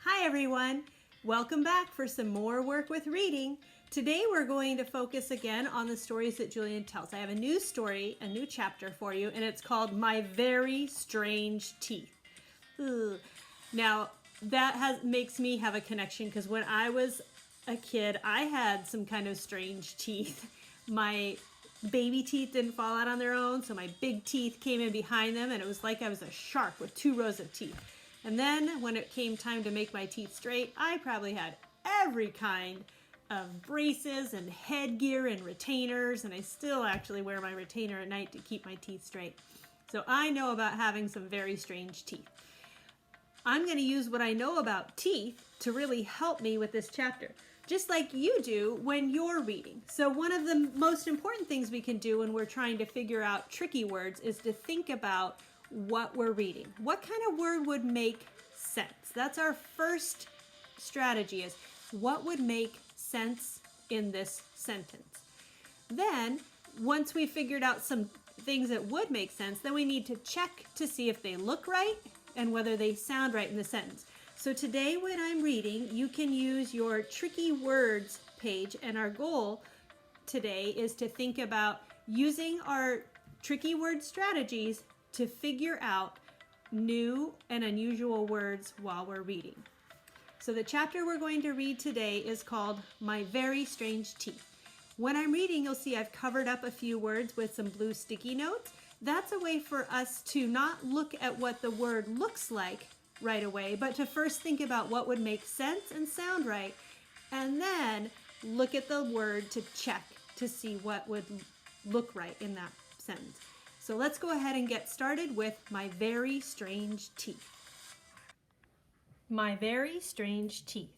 Hi everyone! Welcome back for some more work with reading. Today we're going to focus again on the stories that Julian tells. I have a new story, a new chapter for you, and it's called My Very Strange Teeth. Ugh. Now that makes me have a connection because when I was a kid, I had some kind of strange teeth. My baby teeth didn't fall out on their own, so my big teeth came in behind them, and it was like I was a shark with 2 rows of teeth. And then when it came time to make my teeth straight, I probably had every kind of braces and headgear and retainers, and I still actually wear my retainer at night to keep my teeth straight. So I know about having some very strange teeth. I'm going to use what I know about teeth to really help me with this chapter, just like you do when you're reading. So one of the most important things we can do when we're trying to figure out tricky words is to think about what we're reading. What kind of word would make sense? That's our first strategy, is what would make sense in this sentence. Then, once we figured out some things that would make sense, then we need to check to see if they look right and whether they sound right in the sentence. So today when I'm reading, you can use your tricky words page, and our goal today is to think about using our tricky word strategies to figure out new and unusual words while we're reading. So the chapter we're going to read today is called My Very Strange Teeth. When I'm reading, you'll see I've covered up a few words with some blue sticky notes. That's a way for us to not look at what the word looks like right away, but to first think about what would make sense and sound right, and then look at the word to check to see what would look right in that sentence. So let's go ahead and get started with My Very Strange Teeth. My very strange teeth.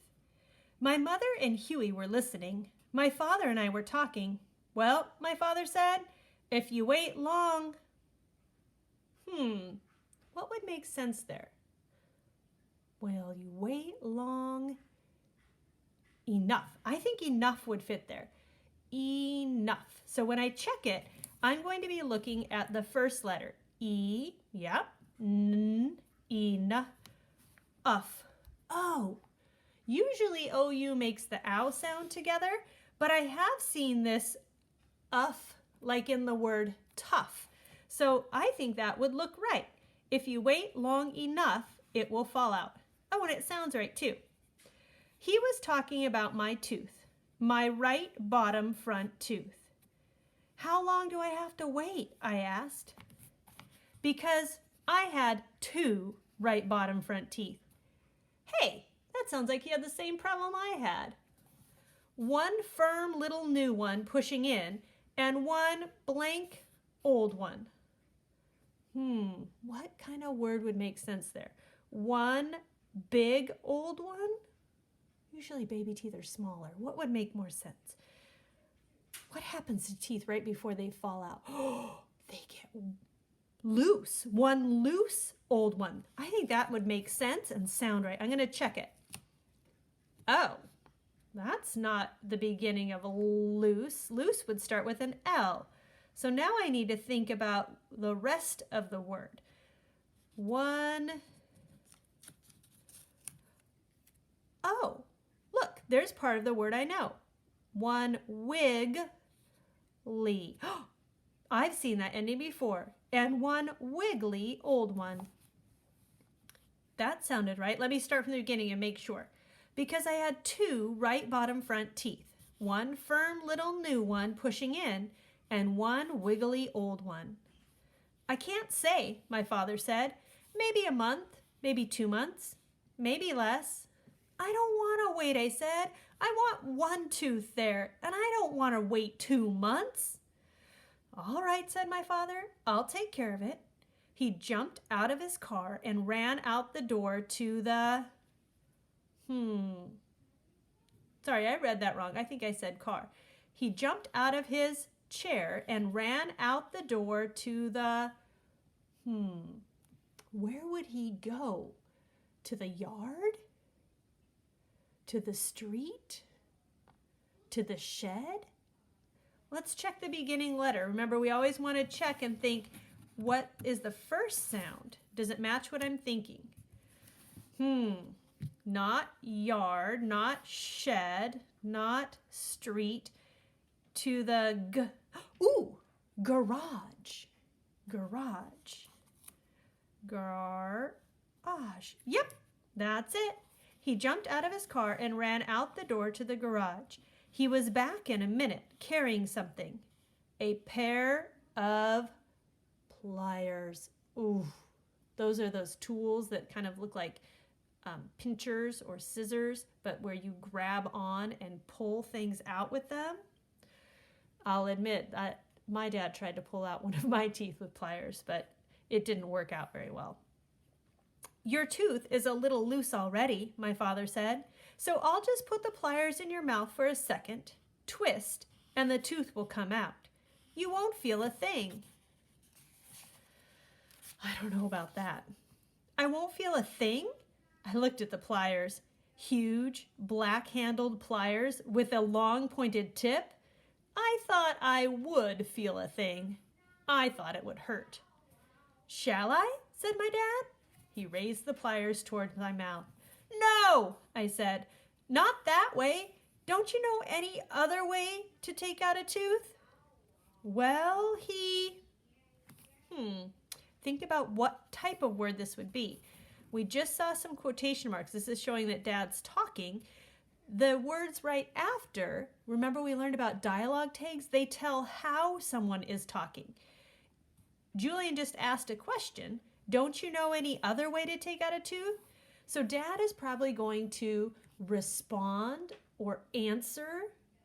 My mother and Huey were listening. My father and I were talking. Well, my father said, if you wait long. What would make sense there? Well, you wait long enough. I think enough would fit there. Enough. So when I check it, I'm going to be looking at the first letter. E, yep. N, enough. Oh, usually OU makes the ow sound together, but I have seen this like in the word tough. So I think that would look right. If you wait long enough, it will fall out. Oh, and it sounds right too. He was talking about my tooth, my right bottom front tooth. How long do I have to wait? I asked. Because I had 2 right bottom front teeth. Hey, that sounds like he had the same problem I had. 1 firm little new one pushing in and 1 blank old one. What kind of word would make sense there? 1 big old one? Usually baby teeth are smaller. What would make more sense? What happens to teeth right before they fall out? Oh, they get loose. 1 loose old one. I think that would make sense and sound right. I'm going to check it. Oh, that's not the beginning of a loose. Loose would start with an L. So now I need to think about the rest of the word. 1. Oh, look, there's part of the word I know. 1 wiggly. I've seen that ending before. And 1 wiggly old one. That sounded right. Let me start from the beginning and make sure. Because I had 2 right bottom front teeth. 1 firm little new one pushing in and 1 wiggly old one. I can't say, my father said. Maybe a month, maybe 2 months, maybe less. I don't want to wait, I said. I want 1 tooth there, and I don't want to wait 2 months. All right, said my father. I'll take care of it. He jumped out of his car and ran out the door to the... Sorry, I read that wrong. I think I said car. He jumped out of his chair and ran out the door to the... Where would he go? To the yard? To the street? To the shed? Let's check the beginning letter. Remember, we always want to check and think, what is the first sound? Does it match what I'm thinking? not yard, not shed, not street, to the garage. Garage. Garage. Yep, that's it. He jumped out of his car and ran out the door to the garage. He was back in a minute, carrying something. A pair of pliers. Ooh, those are those tools that kind of look like pinchers or scissors, but where you grab on and pull things out with them. I'll admit that my dad tried to pull out one of my teeth with pliers, but it didn't work out very well. Your tooth is a little loose already, my father said, so I'll just put the pliers in your mouth for a second, twist, and the tooth will come out. You won't feel a thing. I don't know about that. I won't feel a thing? I looked at the pliers. Huge, black-handled pliers with a long pointed tip. I thought I would feel a thing. I thought it would hurt. Shall I? Said my dad. He raised the pliers toward my mouth. No, I said. Not that way. Don't you know any other way to take out a tooth? Well, think about what type of word this would be. We just saw some quotation marks. This is showing that Dad's talking. The words right after, remember we learned about dialogue tags? They tell how someone is talking. Julian just asked a question. Don't you know any other way to take out a tooth? So Dad is probably going to respond or answer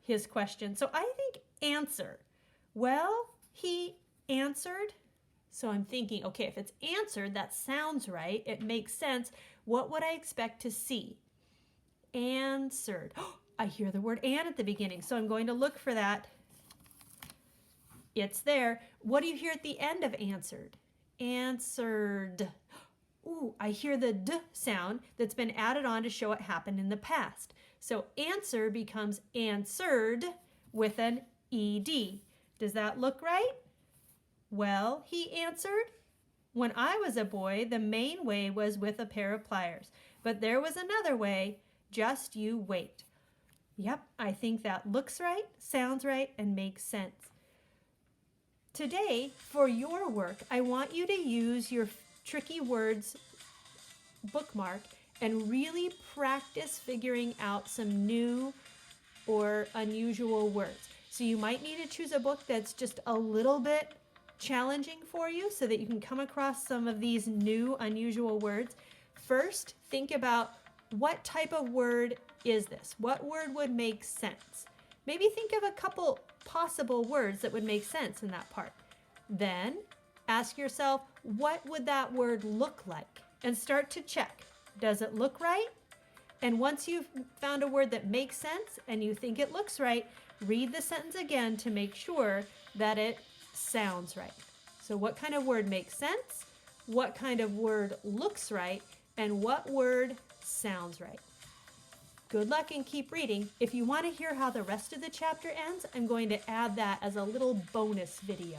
his question. So I think answer. Well, he answered. So I'm thinking, okay, if it's answered, that sounds right. It makes sense. What would I expect to see? Answered. I hear the word "and" at the beginning, so I'm going to look for that. It's there. What do you hear at the end of answered? Answered. Ooh, I hear the "d" sound that's been added on to show it happened in the past. So answer becomes answered with an ED. Does that look right? Well, he answered. When I was a boy, the main way was with a pair of pliers. But there was another way. Just you wait. Yep, I think that looks right, sounds right, and makes sense. Today, for your work, I want you to use your tricky words bookmark and really practice figuring out some new or unusual words. So you might need to choose a book that's just a little bit challenging for you so that you can come across some of these new unusual words. First, think about what type of word is this? What word would make sense? Maybe think of a couple possible words that would make sense in that part. Then ask yourself, what would that word look like? And start to check. Does it look right? And once you've found a word that makes sense and you think it looks right, read the sentence again to make sure that it sounds right. So what kind of word makes sense? What kind of word looks right? And what word sounds right? Good luck and keep reading. If you want to hear how the rest of the chapter ends, I'm going to add that as a little bonus video.